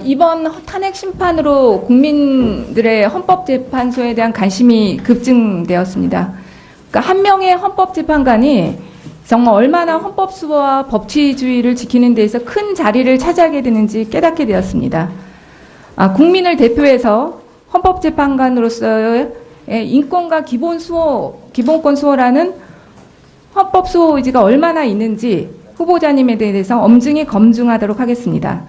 이번 탄핵 심판으로 국민들의 헌법재판소에 대한 관심이 급증되었습니다. 그러니까 한 명의 헌법재판관이 정말 얼마나 헌법수호와 법치주의를 지키는 데에서 큰 자리를 차지하게 되는지 깨닫게 되었습니다. 국민을 대표해서 헌법재판관으로서의 인권과 기본권 수호라는 헌법 수호 의지가 얼마나 있는지 후보자님에 대해서 엄중히 검증하도록 하겠습니다.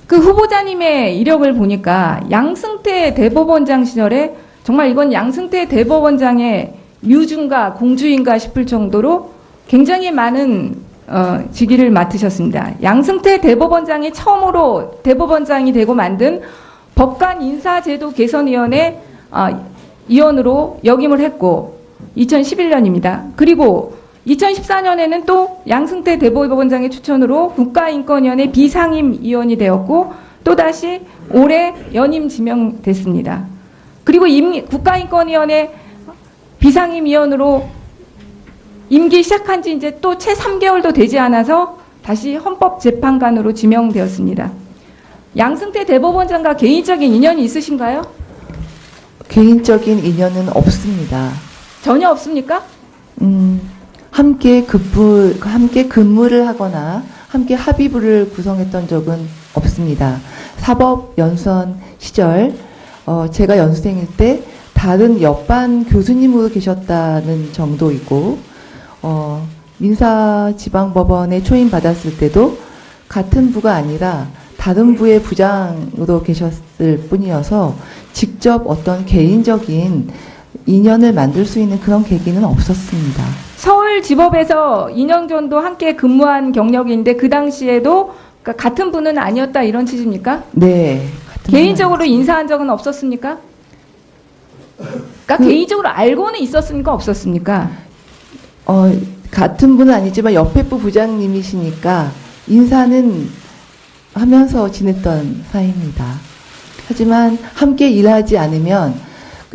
그 후보자님의 이력을 보니까 양승태 대법원장 시절에 정말 이건 양승태 대법원장의 뮤중가 공주인가 싶을 정도로 굉장히 많은 직위를 맡으셨습니다. 양승태 대법원장이 처음으로 대법원장이 되고 만든 법관 인사제도 개선위원회 위원으로 역임을 했고 2011년입니다. 그리고 2014년에는 또 양승태 대법원장의 추천으로 국가인권위원회 비상임위원이 되었고 또다시 올해 연임 지명됐습니다. 그리고 국가인권위원회 비상임위원으로 임기 시작한 지 이제 또 채 3개월도 되지 않아서 다시 헌법재판관으로 지명되었습니다. 양승태 대법원장과 개인적인 인연이 있으신가요? 개인적인 인연은 없습니다. 전혀 없습니까? 함께 근무를 하거나 함께 합의부를 구성했던 적은 없습니다. 사법연수원 시절 제가 연수생일 때 다른 옆반 교수님으로 계셨다는 정도이고 민사지방법원에 초임받았을 때도 같은 부가 아니라 다른 부의 부장으로 계셨을 뿐이어서 직접 어떤 개인적인 인연을 만들 수 있는 그런 계기는 없었습니다. 서울지법에서 2년 정도 함께 근무한 경력인데 그 당시에도 그러니까 같은 분은 아니었다 이런 취지입니까? 네. 개인적으로 인사한 적은 없었습니까? 그러니까 개인적으로 알고는 있었습니까? 없었습니까? 같은 분은 아니지만 옆에 부 부장님이시니까 인사는 하면서 지냈던 사이입니다. 하지만 함께 일하지 않으면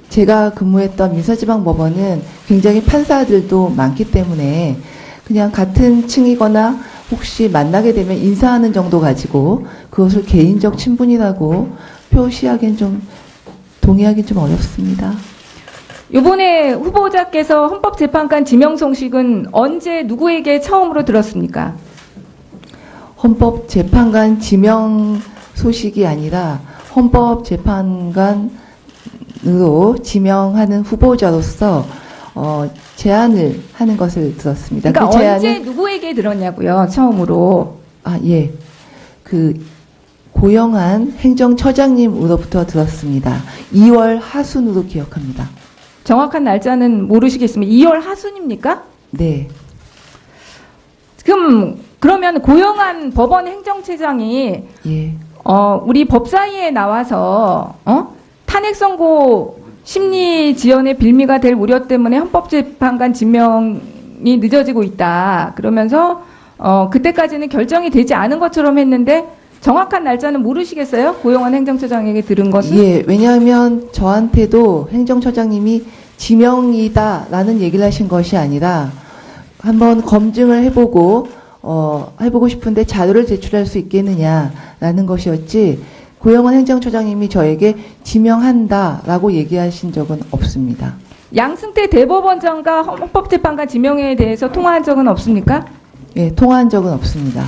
제가 근무했던 민사지방법원은 굉장히 판사들도 많기 때문에 그냥 같은 층이거나 혹시 만나게 되면 인사하는 정도 가지고 그것을 개인적 친분이라고 표시하기엔 좀 동의하기는 좀 어렵습니다. 이번에 후보자께서 헌법재판관 지명 소식은 언제 누구에게 처음으로 들었습니까? 헌법재판관 지명 소식이 아니라 헌법재판관으로 지명하는 후보자로서 제안을 하는 것을 들었습니다. 그러니까 그 제안은 언제 누구에게 들었냐고요, 처음으로. 예. 고영한 행정처장님으로부터 들었습니다. 2월 하순으로 기억합니다. 정확한 날짜는 모르시겠습니다. 2월 하순입니까? 네. 그러면 고영한 법원 행정처장이 예. 우리 법사위에 나와서 탄핵 선고 심리 지연의 빌미가 될 우려 때문에 헌법재판관 지명이 늦어지고 있다. 그러면서 그때까지는 결정이 되지 않은 것처럼 했는데 정확한 날짜는 모르시겠어요? 고영한 행정처장에게 들은 것은? 예, 왜냐하면 저한테도 행정처장님이 지명이다라는 얘기를 하신 것이 아니라 한번 검증을 해보고 싶은데 자료를 제출할 수 있겠느냐라는 것이었지 고영한 행정처장님이 저에게 지명한다라고 얘기하신 적은 없습니다. 양승태 대법원장과 헌법재판관 지명에 대해서 통화한 적은 없습니까? 예, 통화한 적은 없습니다.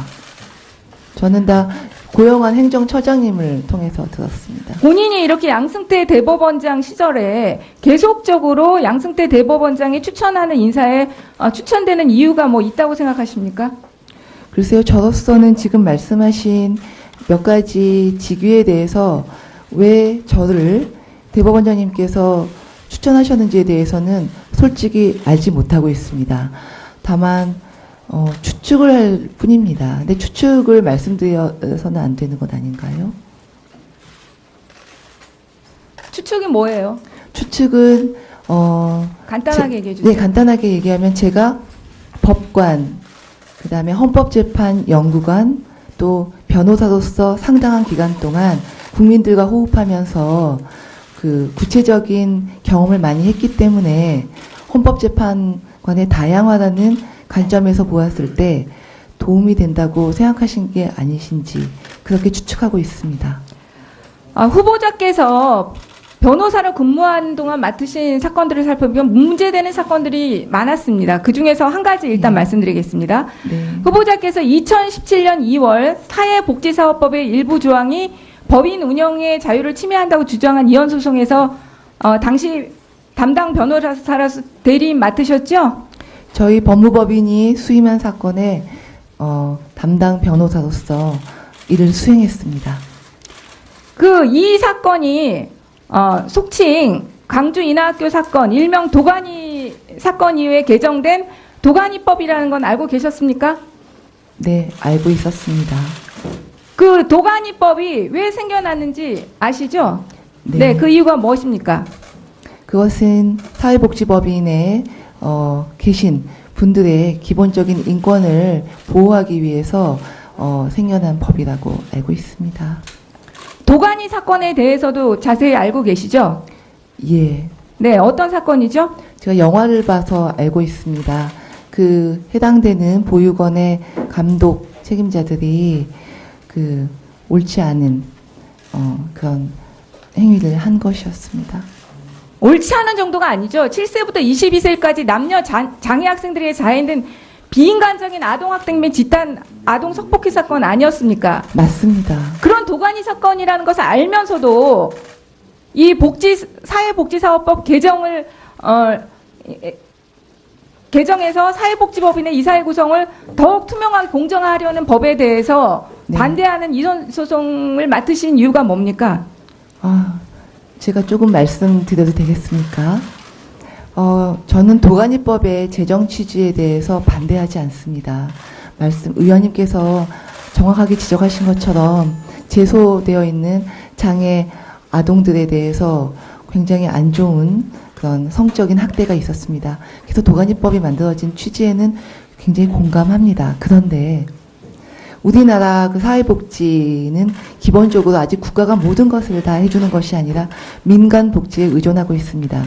저는 다 고영한 행정처장님을 통해서 들었습니다. 본인이 이렇게 양승태 대법원장 시절에 계속적으로 양승태 대법원장이 추천하는 인사에 추천되는 이유가 뭐 있다고 생각하십니까? 글쎄요, 저로서는 지금 말씀하신 몇 가지 직위에 대해서 왜 저를 대법원장님께서 추천하셨는지에 대해서는 솔직히 알지 못하고 있습니다. 다만 추측을 할 뿐입니다. 근데 추측을 말씀드려서는 안 되는 것 아닌가요? 추측이 뭐예요? 추측은 간단하게 얘기해 주세요. 네, 간단하게 얘기하면 제가 법관, 그다음에 헌법재판연구관, 또 변호사로서 상당한 기간 동안 국민들과 호흡하면서 그 구체적인 경험을 많이 했기 때문에 헌법재판관의 다양화라는 관점에서 보았을 때 도움이 된다고 생각하신 게 아니신지 그렇게 추측하고 있습니다. 후보자께서 변호사로 근무하는 동안 맡으신 사건들을 살펴보면 문제되는 사건들이 많았습니다. 그 중에서 한 가지 일단 말씀드리겠습니다. 네. 후보자께서 2017년 2월 사회복지사업법의 일부 조항이 법인 운영의 자유를 침해한다고 주장한 이혼 소송에서 당시 담당 변호사로서 대리인 맡으셨죠? 저희 법무법인이 수임한 사건에 담당 변호사로서 일을 수행했습니다. 이 사건이 속칭 광주 인하학교 사건, 일명 도가니 사건 이후에 개정된 도가니법이라는 건 알고 계셨습니까? 네, 알고 있었습니다. 그 도가니법이 왜 생겨났는지 아시죠? 네. 네, 그 이유가 무엇입니까? 그것은 사회복지법인에 계신 분들의 기본적인 인권을 보호하기 위해서 생겨난 법이라고 알고 있습니다. 도가니 사건에 대해서도 자세히 알고 계시죠? 예. 네, 어떤 사건이죠? 제가 영화를 봐서 알고 있습니다. 그 해당되는 보육원의 감독 책임자들이 그 옳지 않은 그런 행위를 한 것이었습니다. 옳지 않은 정도가 아니죠. 7세부터 22세까지 남녀 장애 학생들에게 자행된 비인간적인 아동학대 및 집단 아동 성폭행 사건 아니었습니까? 맞습니다. 그런 도가니 사건이라는 것을 알면서도 이 사회복지사업법 개정을 개정해서 사회복지법인의 이사회 구성을 더욱 투명하게 공정화하려는 법에 대해서 네. 반대하는 이혼 소송을 맡으신 이유가 뭡니까? 제가 조금 말씀드려도 되겠습니까? 저는 도가니법의 제정 취지에 대해서 반대하지 않습니다. 의원님께서 정확하게 지적하신 것처럼 제소되어 있는 장애 아동들에 대해서 굉장히 안 좋은 그런 성적인 학대가 있었습니다. 그래서 도가니법이 만들어진 취지에는 굉장히 공감합니다. 그런데 우리나라 그 사회복지는 기본적으로 아직 국가가 모든 것을 다 해주는 것이 아니라 민간복지에 의존하고 있습니다.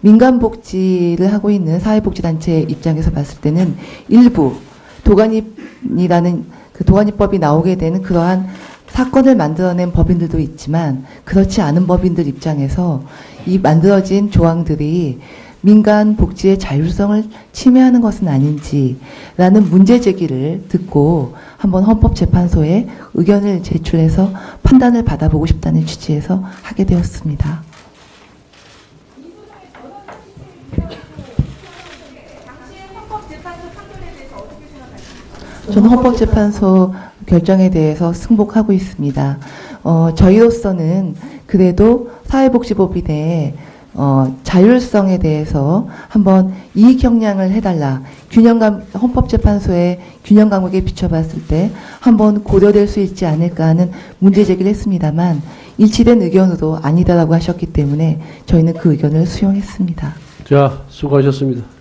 민간복지를 하고 있는 사회복지단체 입장에서 봤을 때는 일부 도가니법이 나오게 되는 그러한 사건을 만들어낸 법인들도 있지만 그렇지 않은 법인들 입장에서 이 만들어진 조항들이 민간 복지의 자율성을 침해하는 것은 아닌지라는 문제 제기를 듣고 한번 헌법재판소에 의견을 제출해서 판단을 받아보고 싶다는 취지에서 하게 되었습니다. 저는 헌법재판소 결정에 대해서 승복하고 있습니다. 저희로서는 그래도 사회복지법인의 자율성에 대해서 한번 이익 형량을 해달라. 헌법재판소의 균형 감각에 비춰봤을 때 한번 고려될 수 있지 않을까 하는 문제 제기를 했습니다만 일치된 의견으로 아니다라고 하셨기 때문에 저희는 그 의견을 수용했습니다. 자, 수고하셨습니다.